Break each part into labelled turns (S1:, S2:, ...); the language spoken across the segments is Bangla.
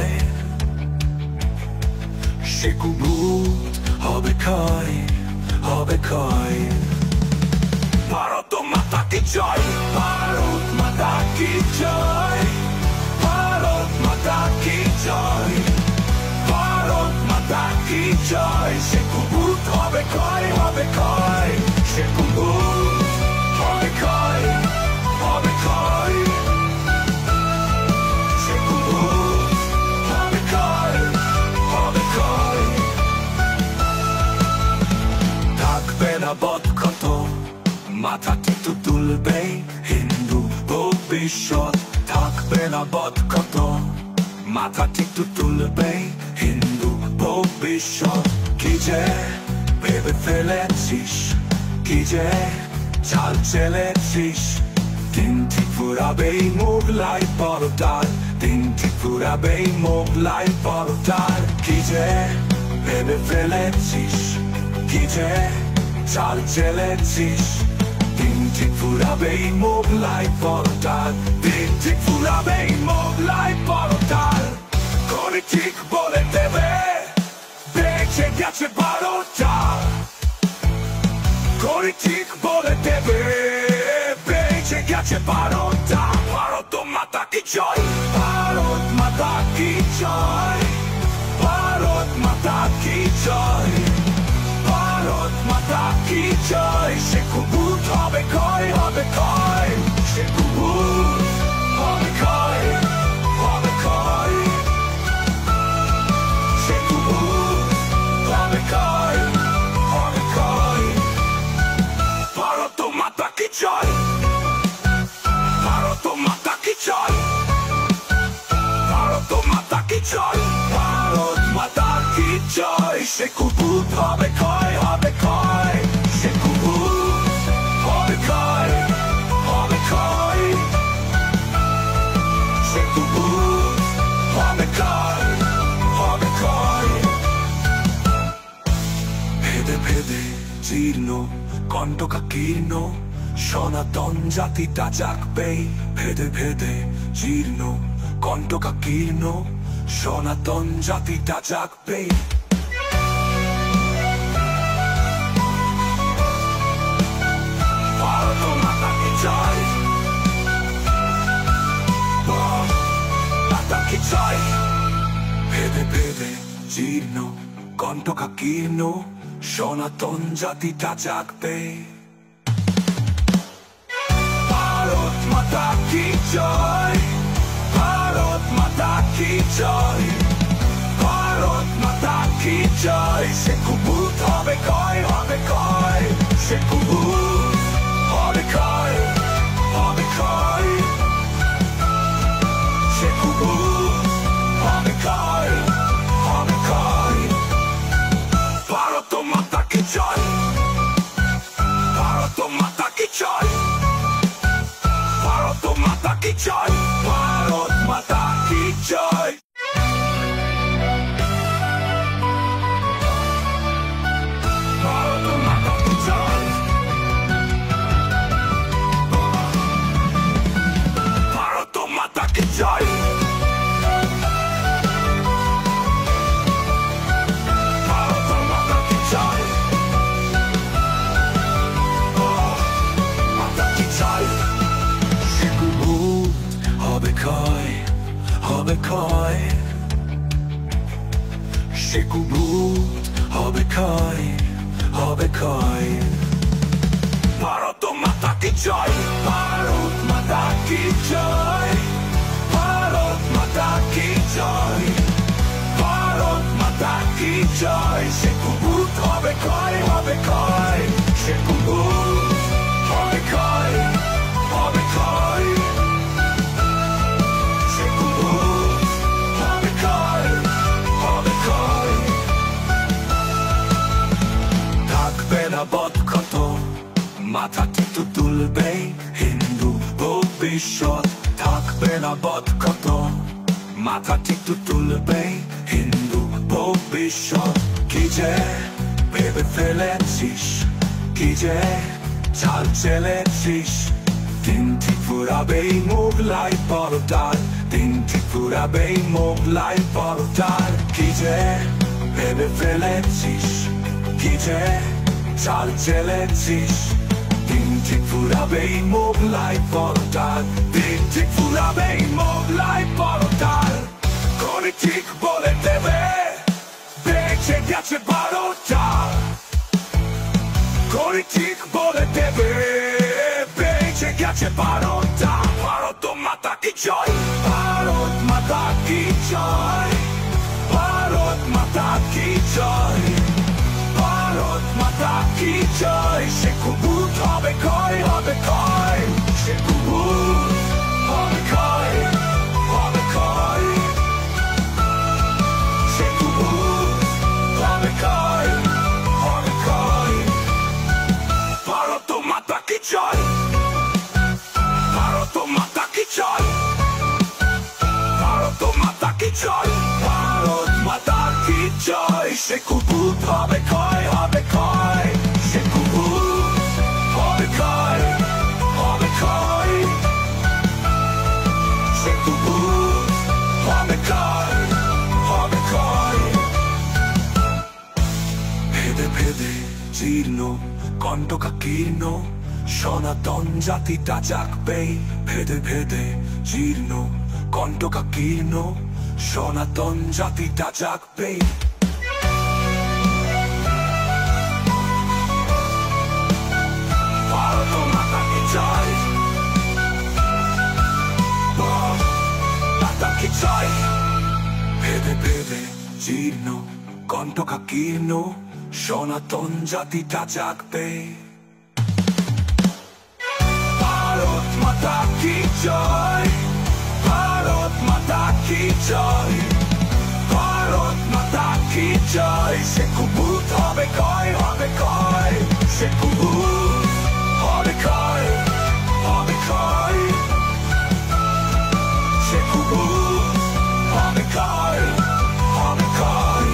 S1: জয়, সে কুমুদ হবে ক্ষয়, হবে ক্ষয়। ভারত মাতা কি জয়, ভারত মাতা কি জয়, ভারত মাতা কি জয়, ভারত মাতা কি জয়। সে কুমুদ হবে ক্ষয়, হবে ক্ষয়, সে কুমুদ হবে ক্ষয়, হবে ক্ষয়, সে কুমুদ হবে ক্ষয়, হবে ক্ষয়। থাকবে না বদক্ষত, মাথা কিন্তু তুলবে হিন্দু ভবিষ্যৎ। থাকবে না বদক্ষত, মাথা কিন্তু তুলবে হিন্দু ভবিষ্যৎ। কি যে ভেবে ফেলেছিস, কি যে চাল চেলেছিস, দিন ঠিক ফুরাবে মোগলাই পরোটার, দিন ঠিক ফুরাবে মোগলাই পরোটার। কি যে ভেবে ফেলেছিস, কি যে চাল চেলেছিস, দিন ঠিক ফুরাবে মোগলাই পরোটার, দিন ঠিক ফুরাবে মোগলাই পরোটার। করে ঠিক বলে দেবে বেঁচে গেছে ভারতটা, করে ঠিক বলে দেবে বেঁচে গেছে ভারতটা। ভারত মাতা কি জয়, ভারত মাতা কি জয়, ভারত মাতা কি জয়, ভারত মাতা কি জয়। সে কুমুদ হবে ক্ষয়, হবে ক্ষয়, সে কুমুদ হবে ক্ষয়, হবে ক্ষয়, সে কুমুদ হবে ক্ষয়, হবে ক্ষয়। ভারত মাতা কি জয়, ভারত মাতা কি জয়, ভারত মাতা কি জয়, ভারত মাতা কি জয়। সে কুমুদ হবে ক্ষয়, হবে ক্ষয়, সে কুমুদ হবে ক্ষয়, হবে ক্ষয়, সে কুমুদ হবে ক্ষয়, হবে ক্ষয়। ভেদে ভেদে জীর্ণ কণ্টকা কীর্ণ, সনাতন জাতিটা জাগবে। ভেদে ভেদে জীর্ণ কণ্টকা কীর্ণ, সনাতন জাতিটা জাগবে। ভারত মাতা কি জয়, ভারত মাতা কি জয়। ভেদে ভেদে জীর্ণ কণ্টকা কীর্ণ, সনাতন জাতিটা জাগবে। ভারত মাতা কি জয়, ভারত মাতা কি জয়, ভারত মাতা কি জয়। সে কুমুদ হবে ক্ষয়, হবে ক্ষয়, সে কুমুদ হবে ক্ষয়, হবে ক্ষয়, সে কুমুদ হবে ক্ষয়, হবে ক্ষয়। ভারত মাতা কি জয়, ভারত মাতা কি জয়, ভারত মাতা কি জয়, ভারত মাতা কি জয়। ভারত মাতা কি জয়, ভারত মাতা কি জয়, ভারত মাতা কি জয়, মাতা কি জয়। সে কুমুদ হবে ক্ষয়, হবে ক্ষয়, সে কুমুদ হবে ক্ষয়, হবে ক্ষয়। ভারত মাতা কি জয়, ভারত মাতা কি জয়, ভারত মাতা কি জয়, ভারত মাতা কি জয়। সে কুমুদ হবে ক্ষয়, হবে ক্ষয়, সে কুমুদ হবে ক্ষয়, হবে ক্ষয়, সে কুমুদ হবে ক্ষয়, হবে ক্ষয়। থাকবে না বদক্ষত, মাথা কিন্তু তুলবে হিন্দু ভবিষ্যৎ। থাকবে না বদক্ষত, মাথা কিন্তু তুলবে হিন্দু ভবিষ্যৎ। কি যে ভেবে ফেলেছিস, কি যে চাল চেলেছিস, দিন ঠিক ফুরাবে মোগলাই পরোটার, দিনটি ফুরাবে মোগলাই পরোটার। কি যে ভেবে ফেলেছিস, কি যে চাল চেলেছিস, দিনটি ফুরাবে মোগলাই পরোটার। দিনটি ফুরাবে মোগলাই পরোটার। করে ঠিক বলে দেবে বেঁচে গেছে বারোটা। করে ঠিক বলে দেবে বেঁচে গেছে বারোটা। ভারত মাতা কি জয়, ভারত মাতা কি জয়, ভারত মাতা কি জয়, ভারত মাতা কি জয়। সে কুবুত হবে কয়, হবে কয়, সে কুবুত হবে কয়, হবে কয়, সে কুবুত হবে কয়, হবে কয়। ভারত মাতা কি জয়, ভারত মাতা কি জয়, ভারত মাতা কি জয়, ভারত মাতা কি জয়। সে কুবুত হবে কয়, হবে কয়, সে কুবুত হবে কয়, হবে কয়, সে কুবুত হবে কয়, হবে কয়। ভেদে ভেদে জীর্ণ কণ্টকা কীর্ণ সনাতন জাতিটা জাগবে। ভেদে ভেদে জীর্ণ কণ্টকা কীর্ণ সনাতন জাতিটা জাগবে। ভারত মাতা কি জয়, মাতা কি জয়। ভেদে ভেদে জীর্ণ কণ্টকা কীর্ণ সনাতন জাতিটা জাগবে। ভারত মাতা কি জয়, ভারত মাতা কি জয়, ভারত মাতা কি জয়। সে কুবুত হবে কয়, হবে কয়, সে কুবুত হবে কয়, হবে কয়, সে কুবুত হবে কয়, হবে কয়।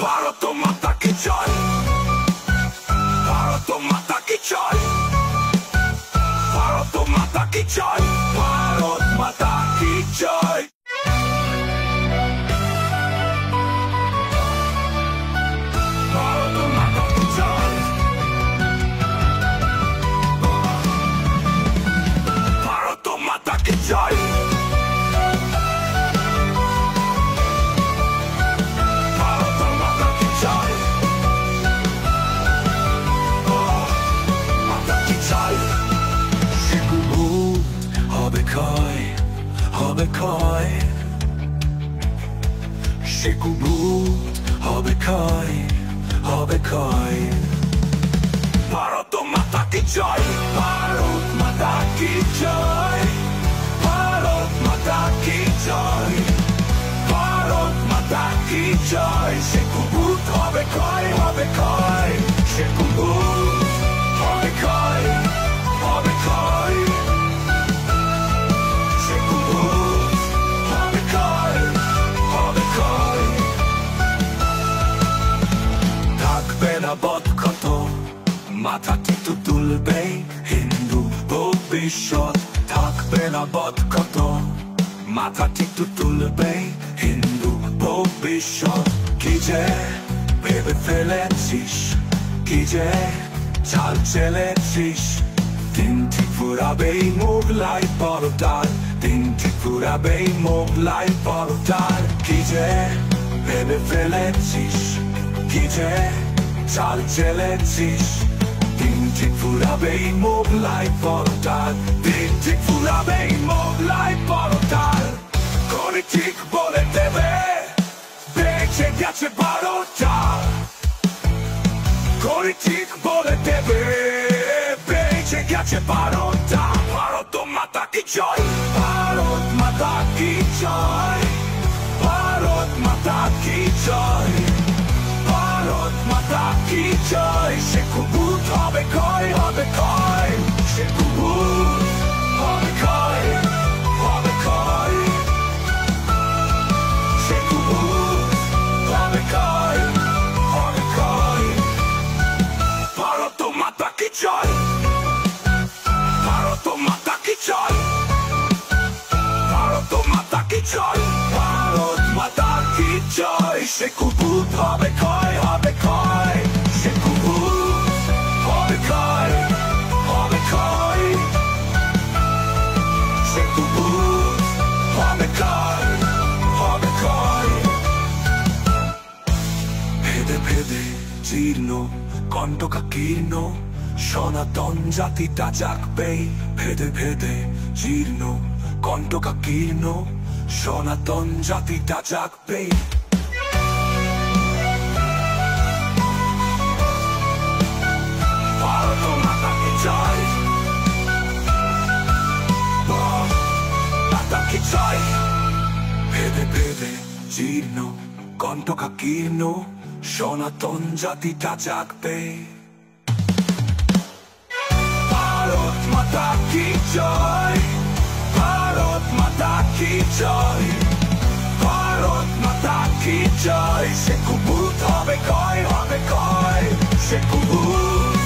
S1: ভারত মাতা কি জয়, ভারত মাতা কি জয়, ভারত মাতা কি জয়, ভারত মাতা কি জয়। ভারত মাতা কি জয়, ভারত মাতা কি জয়, ভারত মাতা কি জয়, মাতা কি জয়। সে কুবুত হবে কয়, হবে কয়, সে কুবুত হবে কয়, হবে কয়। ভারত মাতা কি জয়, ভারত মাতা কি জয়, ভারত মাতা কি জয়, ভারত মাতা কি জয়। সে কুবুত হবে কয়, হবে কয়, সে কুবুত হবে কয়, হবে কয়, সে কুবুত হবে কয়, হবে কয়। থাকবে না বদখত, মাথা টিটু তুলবে হিন্দু ভবিষ্যৎ। থাকবে না বদখত, মাথা টিটু তুলবে হিন্দু ভবিষ্যৎ। কি যে ভেবে ফেলেছিস, কি যে চাল চেলেছিস, দিনটি ফুরাবে মোগলাই পরোটার। দিনটি ফুরাবে মোগলাই পরোটার। কি যে ভেবে ফেলেছিস, কি যে চাল চেলেছিস, দিনটি ফুরাবে মোগলাই পরোটার। দিনটি ফুরাবে মোগলাই পরোটার। করে ঠিক বলে দেবে বেঁচে গেছে বারোটা। করে ঠিক বলে দেবে বেঁচে গেছে বারোটা। ভারত মাতা কি জয়, ভারত মাতা কি জয়, ভারত মাতা কি জয়, ভারত মাতা কি জয়। সে কুবুত হবে কয়, হবে কয়, সে কুবুত হবে কয়, হবে কয়, সে কুবুত হবে কয়, হবে কয়। ভারত মাতা কি জয়, ভারত মাতা কি জয়, জয় সে কুবুত হবে ক্ষয় হবে ক্ষয় সে কুবুত হবে ক্ষয় হবে ক্ষয় সে কুবুত হবে ক্ষয় হবে ক্ষয় ভেদে ভেদে জীর্ণ কণ্টকা কীর্ণ সনাতন জাতিটা জাগবে ভেদে ভেদে জীর্ণ কণ্টকা কীর্ণ সনাতন জাতিটা জাগবে ভারত মাতা কি জয় মাতা কি জয় ভেদে ভেদে জীর্ণ কণ্টকা কীর্ণ সনাতন জাতিটা জাগবে ভারত মাতা কি জয় ভারত মাতা কি জয় ভারত মাতা কি জয় সে কুবুত হবে ক্ষয় হবে ক্ষয় সে কুবুত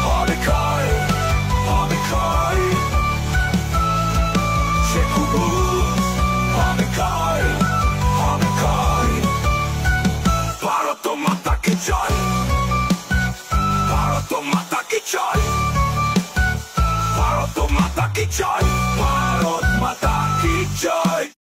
S1: হবে ক্ষয় হবে ক্ষয় সে কুবুত হবে ক্ষয় হবে ক্ষয় ভারত মাতা কি জয় ভারত মাতা কি জয় ভারত মাতা কি জয়